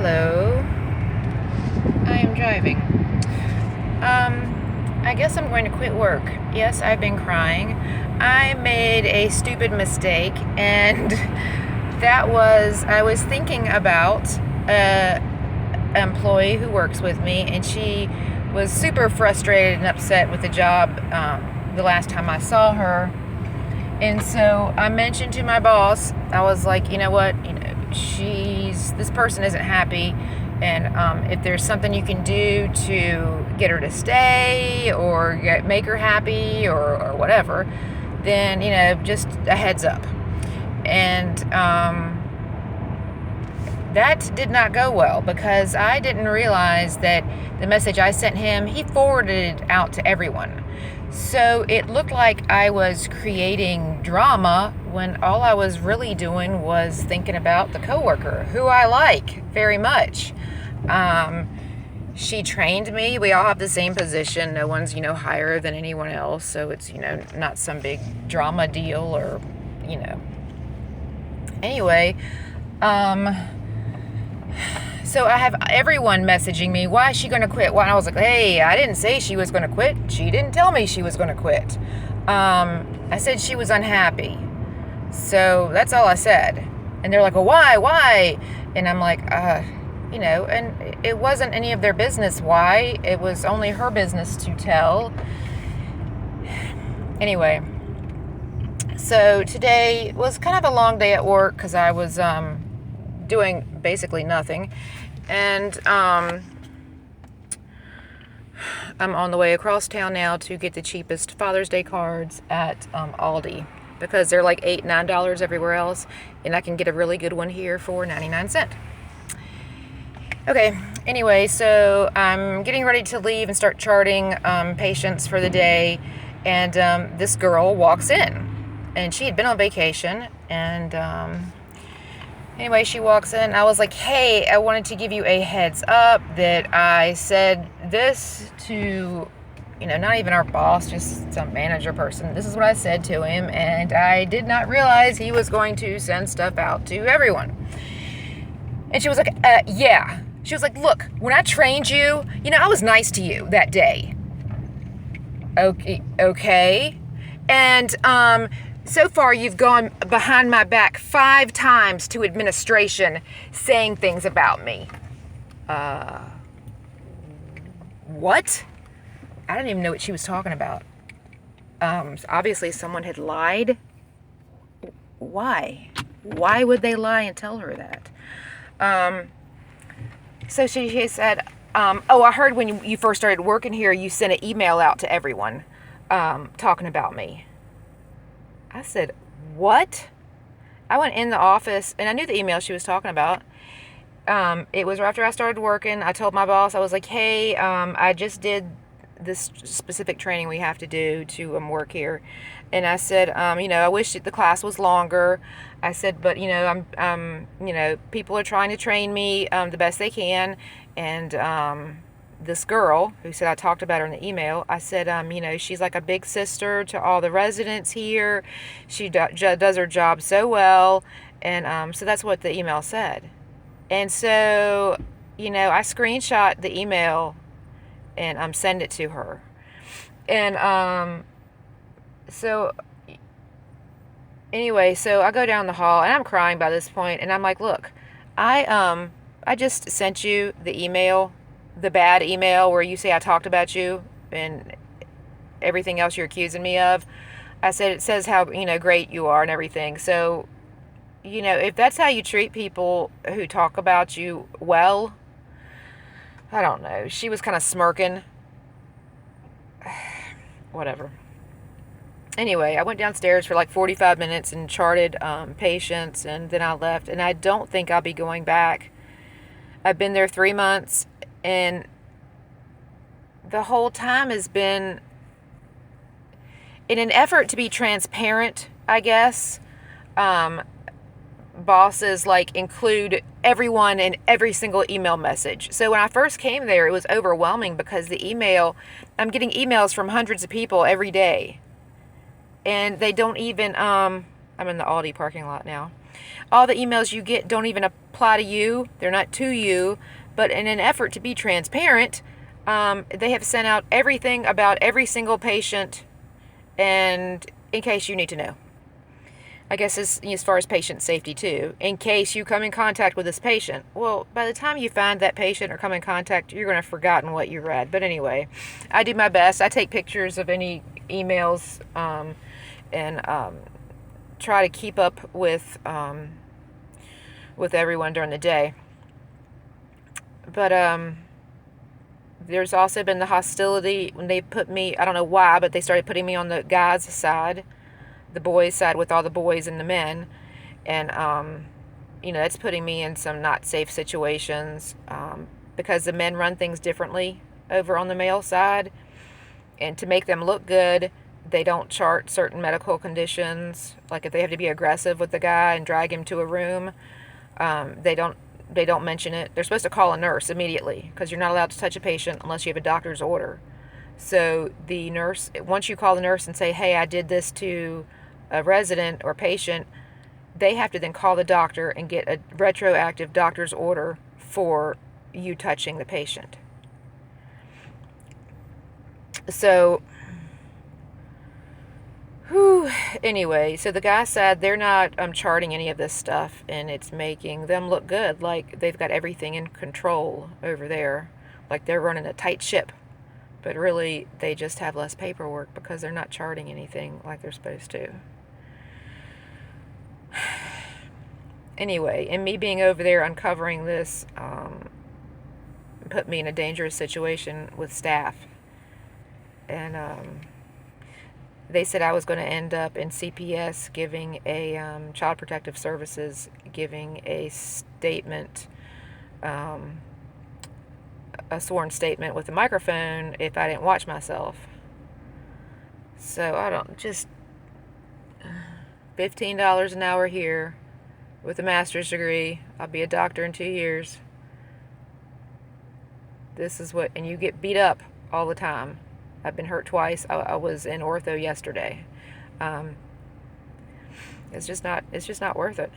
Hello. I am driving. I guess I'm going to quit work. Yes, I've been crying. I made a stupid mistake, and I was thinking about a employee who works with me, and she was super frustrated and upset with the job the last time I saw her. And so I mentioned to my boss, I was like, you know what, this person isn't happy, and if there's something you can do to get her to stay or make her happy or whatever, then just a heads up. And that did not go well because I didn't realize that the message I sent him, he forwarded it out to everyone. So it looked like I was creating drama when all I was really doing was thinking about the coworker, who I like very much. She trained me. We all have the same position. No one's, higher than anyone else. So it's, not some big drama deal or. Anyway, so I have everyone messaging me, why is she going to quit? Well, I was like, hey, I didn't say she was going to quit. She didn't tell me she was going to quit. I said she was unhappy. So that's all I said. And they're like, well, why? And I'm like, and it wasn't any of their business why. It was only her business to tell. Anyway, so today was kind of a long day at work because I was doing basically nothing. And I'm on the way across town now to get the cheapest Father's Day cards at Aldi because they're like $8, $9 everywhere else, and I can get a really good one here for 99¢. Okay, anyway, so I'm getting ready to leave and start charting patients for the day, and this girl walks in, and she had been on vacation, and anyway, she walks in. I was like, hey, I wanted to give you a heads up that I said this to, not even our boss, just some manager person. This is what I said to him, and I did not realize he was going to send stuff out to everyone. And she was like, yeah. She was like, look, when I trained you, I was nice to you that day. Okay. And, so far, you've gone behind my back 5 times to administration saying things about me. What? I didn't even know what she was talking about. Obviously, someone had lied. Why? Why would they lie and tell her that? So she said, I heard when you first started working here, you sent an email out to everyone talking about me. I said, what? I went in the office, and I knew the email she was talking about. It was after I started working. I told my boss, I was like, hey, I just did this specific training we have to do to work here. And I said, I wish the class was longer. I said, but, people are trying to train me the best they can. And this girl who said I talked about her in the email, I said, she's like a big sister to all the residents here. She does her job so well. And so that's what the email said. And so, I screenshot the email and send it to her. And so anyway, so I go down the hall and I'm crying by this point, and I'm like, look, I just sent you the email, the bad email where you say I talked about you and everything else you're accusing me of. I said, it says how, great you are and everything. So, if that's how you treat people who talk about you well, I don't know. She was kind of smirking. Whatever. Anyway, I went downstairs for like 45 minutes and charted patients, and then I left. And I don't think I'll be going back. I've been there 3 months, and the whole time has been in an effort to be transparent, I guess. Bosses include everyone in every single email message. So when I first came there, it was overwhelming because I'm getting emails from hundreds of people every day. And they don't even, I'm in the Aldi parking lot now. all the emails you get don't even apply to you. They're not to you. But in an effort to be transparent, they have sent out everything about every single patient, and in case you need to know. I guess as far as patient safety too, in case you come in contact with this patient. Well, by the time you find that patient or come in contact, you're going to have forgotten what you read. But anyway, I do my best. I take pictures of any emails and try to keep up with everyone during the day. But there's also been the hostility when they put me, I don't know why, but they started putting me on the guys' side, the boys' side, with all the boys and the men. And, that's putting me in some not safe situations because the men run things differently over on the male side. And to make them look good, they don't chart certain medical conditions. Like if they have to be aggressive with the guy and drag him to a room, they don't mention it. They're supposed to call a nurse immediately because you're not allowed to touch a patient unless you have a doctor's order. So the nurse, once you call the nurse and say, hey, I did this to a resident or patient, they have to then call the doctor and get a retroactive doctor's order for you touching the patient. So, anyway, so the guy said they're not charting any of this stuff, and it's making them look good, like they've got everything in control over there, like they're running a tight ship. But really, they just have less paperwork because they're not charting anything like they're supposed to. Anyway, and me being over there uncovering this put me in a dangerous situation with staff. And they said I was going to end up in CPS giving a Child Protective Services, giving a statement, a sworn statement with a microphone if I didn't watch myself. So I don't, just $15 an hour here with a master's degree. I'll be a doctor in 2 years. This is what, and you get beat up all the time. I've been hurt twice. I was in ortho yesterday. It's just not worth it.